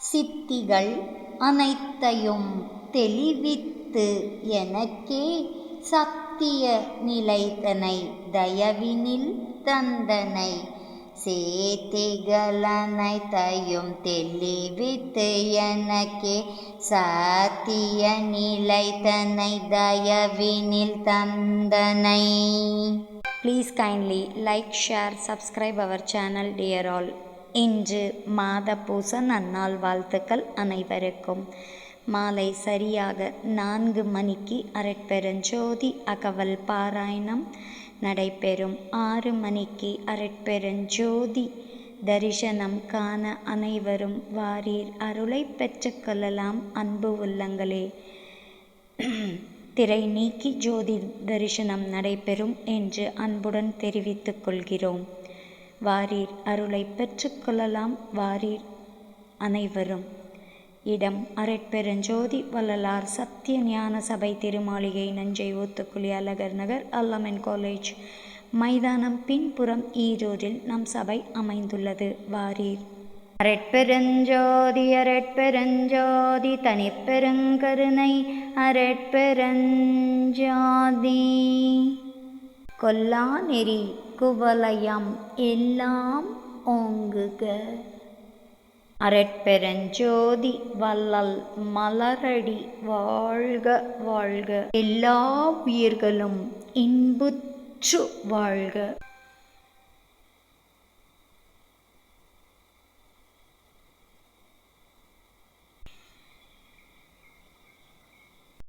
சித்திகள் அனைத்தையும் தெளிவித்து எனக்கே சத்திய நிலைதனை தயவினில் தந்தனை. சேத்திகளனைத்தையும் தெளிவித்து எனக்கே சத்திய நிலைதனை தயவினில் தந்தனை. Please kindly like, share, subscribe our channel dear all. இன்று மாத பூச நன்னாள் வாழ்த்துக்கள் அனைவருக்கும். மாலை சரியாக 4 மணிக்கு அரட்பெருஞ்சோதி அகவல் பாராயணம் நடைபெறும். 6 மணிக்கு அரட்பெருஞ்சோதி தரிசனம் காண அனைவரும் வாரீர், அருளை பெற்றுக்கொள்ளலாம் அன்பு உள்ளங்களே. திரை நீக்கி ஜோதி தரிசனம் நடைபெறும் என்று அன்புடன் தெரிவித்துக் கொள்கிறோம். வாரீர், அருளை பெற்றுக்கொள்ளலாம் வாரீர் அனைவரும். இடம் அரட்பெருஞ்சோதி வள்ளலார் சத்திய ஞான சபை திருமாளிகை, நஞ்சை ஊத்துக்குளி, அழகர் நகர், அல்லமன் காலேஜ் மைதானம் பின்புறம், ஈரோடில் நம் சபை அமைந்துள்ளது. வாரீர். அரட்பெருஞ்சோதி அரட்பெருஞ்சோதி தனிப்பெருங்கருணை அரட்பெருஞ்சோதி. கொல்லா நெறி குவலயம் எல்லாம் ஓங்குக. அரட்பெருஞ்சோதி வள்ளல் மலரடி வாழ்க வாழ்க. எல்லா உயிர்களும் இன்புற்று வாழ்க.